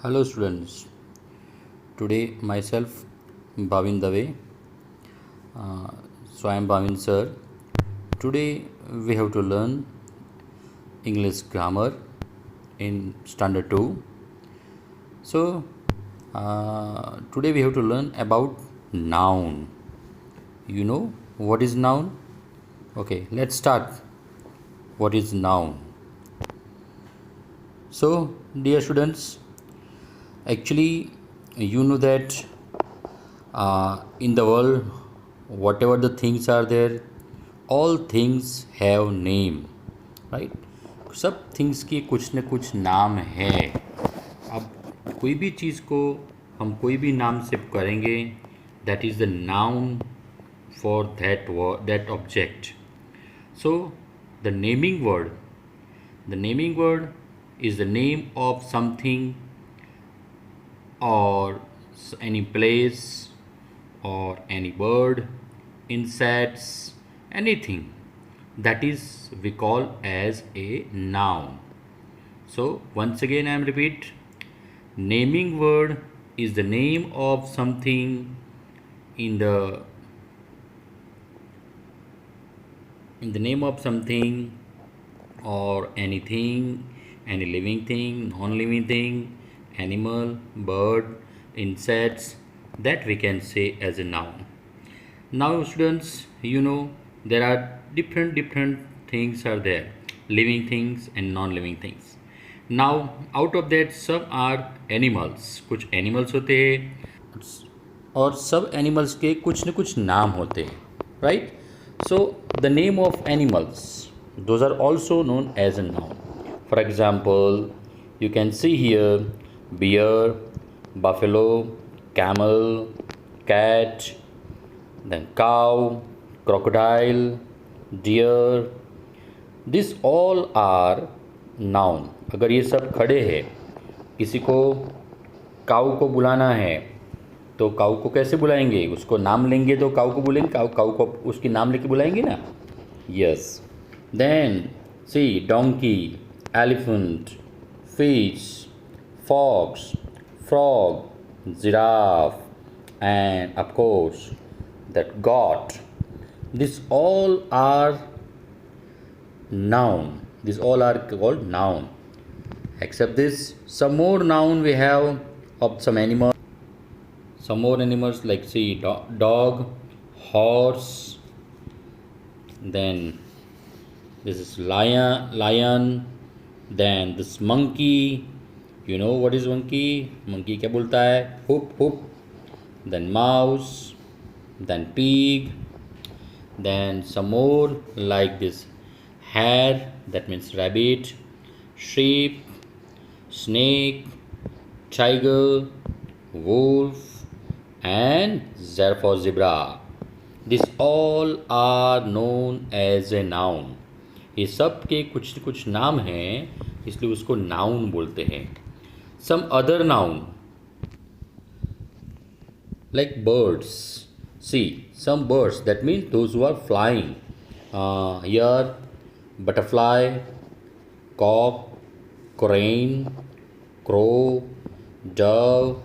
Hello students, today myself Bhavin Dave. So I am Bhavin sir. Today we have to learn English grammar in standard 2. So today we have to learn about noun. You know what is noun? Okay, let's start. What is noun? So dear students, actually you know that in the world whatever the things are there, all things have name, right? सब things की कुछ न कुछ नाम है. अब कोई भी चीज़ को हम कोई भी नाम से करेंगे, that is the noun for that object. So the naming word is the name of something or any place or any bird, insects, anything that is we call as a noun. So once again I am repeat, naming word is the name of something in the name of something or anything, any living thing, non-living thing, animal, bird, insects, that we can say as a noun. Now students, you know there are different things are there, living things and non-living things. Now out of that some are animals, कुछ animals होते हैं और सब animals के कुछ न कुछ नाम होते हैं, right? So the name of animals, those are also known as a noun. For example, you can see here bear, buffalo, camel, cat, then cow, crocodile, deer. These all are noun. अगर ये सब खड़े हैं, किसी को काऊ को बुलाना है तो काऊ को कैसे बुलाएंगे? उसको नाम लेंगे तो काऊ को बुलाएंगे, काऊ को उसकी नाम लेके बुलाएंगे ना. Yes. Then C donkey, elephant, fish, fox, frog, giraffe, and of course that goat. These all are noun. These all are called noun. Except this, some more noun we have of some animals. Some more animals like see dog, horse. Then this is lion. Then this monkey. You know what is monkey? Monkey क्या बोलता है? Hoop. Then mouse. Then pig. Then some more like this hare, that means rabbit, sheep, snake, tiger, wolf, and giraffe or zebra. These all are known as a noun. ये सब के कुछ नाम हैं, इसलिए उसको नाउन बोलते हैं. Some other noun like birds. See, some birds, that means those who are flying. Here, butterfly, cock, crane, crow, dove,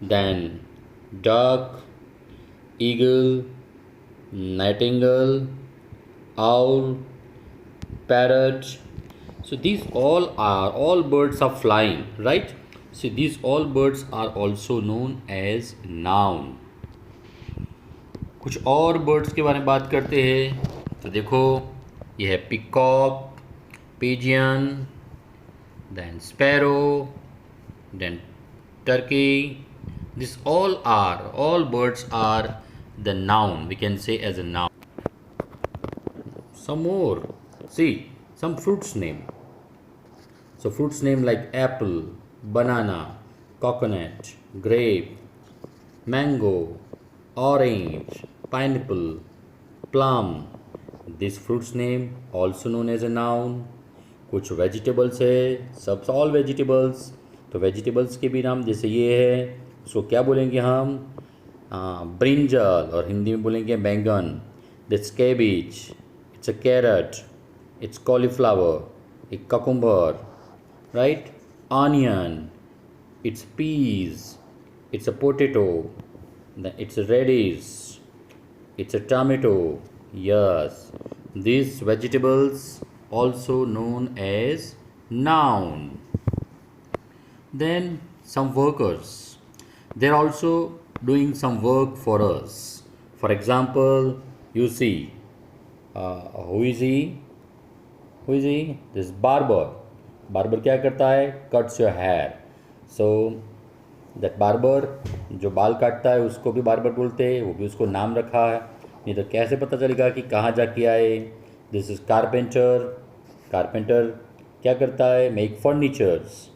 then duck, eagle, nightingale, owl, parrot. So these all birds are flying, right? So these all birds are also known as noun. कुछ और birds के बारे में बात करते हैं तो देखो, ये है peacock, pigeon, then sparrow, then turkey. This all birds are the noun, we can say as a noun. Some more, see some fruits name. So fruits name like apple, banana, coconut, grape, mango, orange, pineapple, plum. This fruits name also known as a noun. कुछ vegetables है, सब all vegetables. तो vegetables के भी नाम जैसे ये है, उसको क्या बोलेंगे हम? ब्रिंजल, और हिंदी में बोलेंगे बैंगन. This cabbage, it's a carrot, it's cauliflower, a cucumber, right? Onion, it's peas, it's a potato, then it's a radish, it's a tomato. Yes, these vegetables also known as noun. Then some workers. They're also doing some work for us. For example, you see, who is he? Who is he? This barber. Barber क्या करता है? Cuts your hair. So that barber जो बाल काटता है उसको भी barber बोलते हैं, वो भी उसको नाम रखा है, नहीं तो कैसे पता चलेगा कि कहाँ जाके आए. This is carpenter. कारपेंटर क्या करता है? Make furnitures,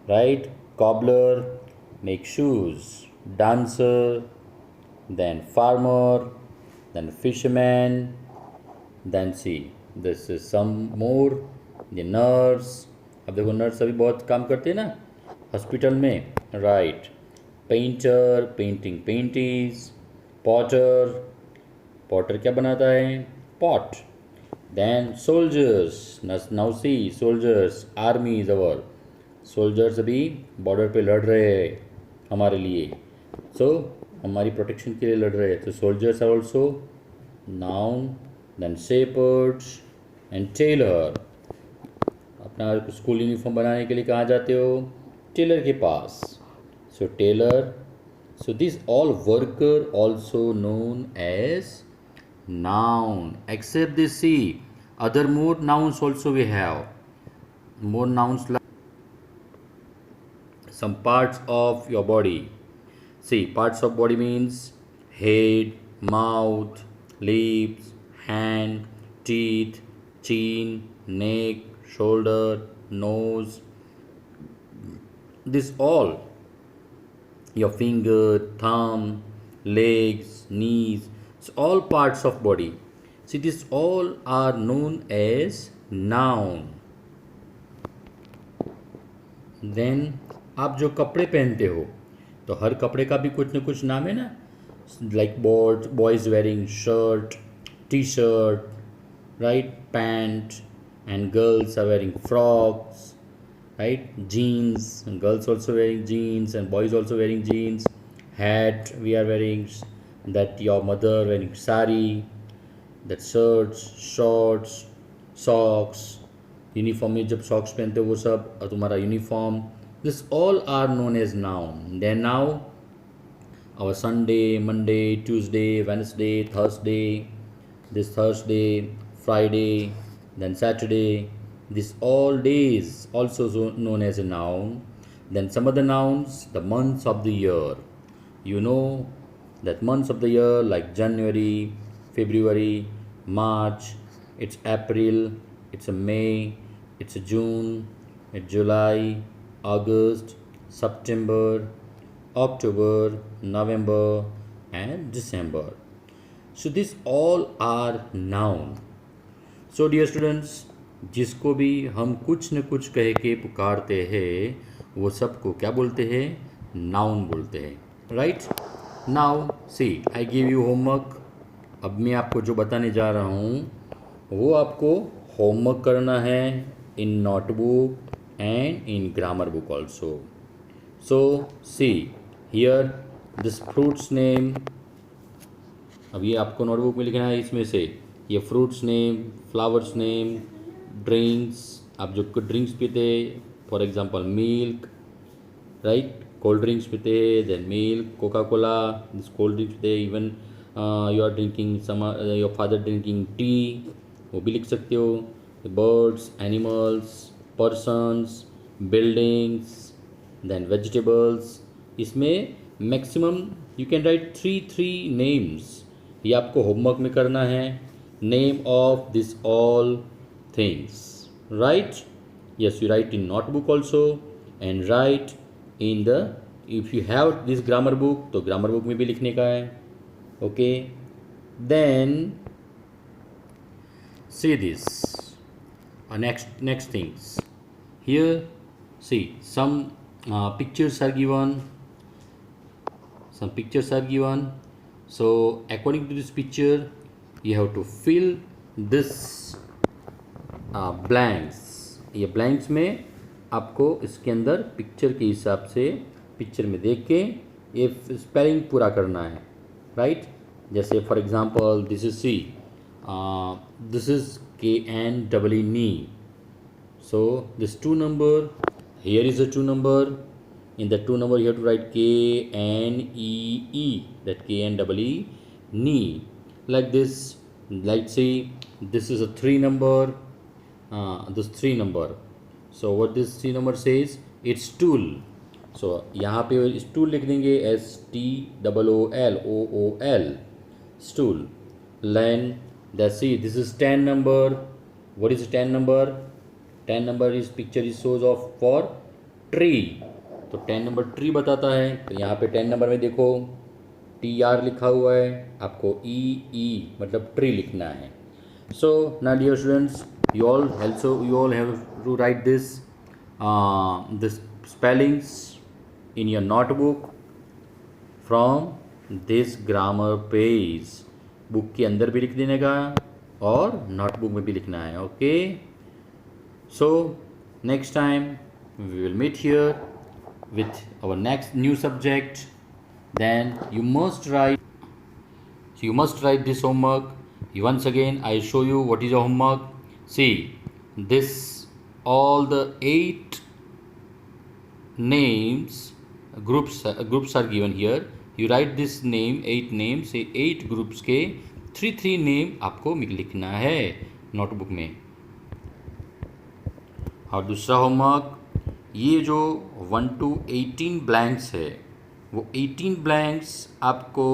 right. Cobbler make shoes. Dancer, then farmer, then fisherman, then see this is some more, the nurse. अब देखो नर्स अभी बहुत काम करते हैं ना हॉस्पिटल में, right. Painter painting paintings. Potter, potter क्या बनाता है? Pot. Then soldiers. Now see soldiers, army is our. Soldiers अभी बॉर्डर पे लड़ रहे हैं हमारे लिए, सो हमारी प्रोटेक्शन के लिए लड़ रहे हैं. तो soldiers are also noun. Then shepherds and tailor. अपना स्कूल यूनिफॉर्म बनाने के लिए कहाँ जाते हो? टेलर के पास. So tailor. So this all worker also known as noun. Except this, see other more nouns also we have. More nouns like some parts of your body. See, parts of body means head, mouth, lips, hand, teeth, chin, neck, shoulder, nose. This all, your finger, thumb, legs, knees, so all parts of body. See, these all are known as noun. Then आप जो कपड़े पहनते हो तो हर कपड़े का भी कुछ न कुछ नाम है ना. Like boys wearing shirt, T shirt, right, pant. And girls are wearing frocks, right. Jeans, and girls also wearing jeans and boys also wearing jeans. Hat we are wearing, that your mother wearing sari. That shirts, shorts, socks. Uniform में जब socks पहनते हो वो सब तुम्हारा uniform. This all are known as noun. Then now our Sunday, Monday, Tuesday, Wednesday, Thursday, this Thursday, Friday, then Saturday. These all days also known as a noun. Then some other nouns, the months of the year. You know that months of the year like January, February, March, it's April, it's a May, it's a June, it's July, August, September, October, November and December. So these all are noun. So dear students, जिसको भी हम कुछ न कुछ कह के पुकारते हैं वो सबको क्या बोलते हैं? नाउन बोलते हैं, right. Now see I give you homework. अब मैं आपको जो बताने जा रहा हूँ वो आपको होमवर्क करना है in notebook and in grammar book also. So see here this fruits name. अब ये आपको नोटबुक में लिखना है. इसमें से ये fruits name, flowers name, drinks. आप जो ड्रिंक्स पीते, for example milk, right. Cold drinks पीते, then milk, Coca Cola, this cold drinks पीते. Even you are drinking some, your father drinking tea, वो भी लिख सकते हो. Birds, animals, persons, buildings, then vegetables. इसमें maximum you can write three names. ये आपको होमवर्क में करना है. Name of this all things, right? Yes, you write in notebook also and write in the, if you have this grammar book तो grammar book में भी लिखने का है. Okay, then see this next things here. See some pictures are given. So according to this picture you have to fill this blanks. ये blanks में आपको इसके अंदर पिक्चर के हिसाब से पिक्चर में देख के ये स्पेलिंग पूरा करना है, राइट। जैसे for example this is C, this is KN knee, so this 2 number, here is a 2 number, in the 2 number you have to write KNEE, that KNEE knee, like this. Like say this is a 3 number, this 3 number, so what this 3 number says, it's stool. so यहाँ पे stool लिख देंगे STOOL, stool. Then let's see, this is 10 number. What is 10 number? 10 number is picture is shows of for tree, तो 10 number tree बताता है। तो यहाँ पे 10 नंबर में देखो TR लिखा हुआ है, आपको EE मतलब ट्री लिखना है। So now dear students, you all have to write this spellings in your notebook from this grammar page. Book के अंदर भी लिख देने का और नोटबुक में भी लिखना है, okay. So next time we will meet here with our next new subject. Then you must write this homework. Once again I show you what is your homework. See this, all the 8 names groups are given here. You write this name, 8 names, 8 groups के 3 name आपको लिखना है notebook में। और दूसरा homework, ये जो 1 to 18 blanks है, वो 18 ब्लैंक्स आपको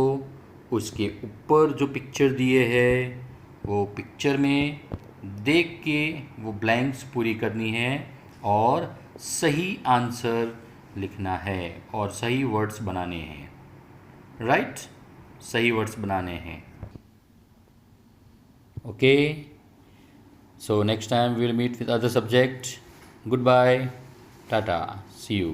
उसके ऊपर जो पिक्चर दिए है वो पिक्चर में देख के वो ब्लैंक्स पूरी करनी है और सही आंसर लिखना है और सही वर्ड्स बनाने हैं, राइट। सही वर्ड्स बनाने हैं, okay. So next time we will meet with other subject. Goodbye, tata, see you.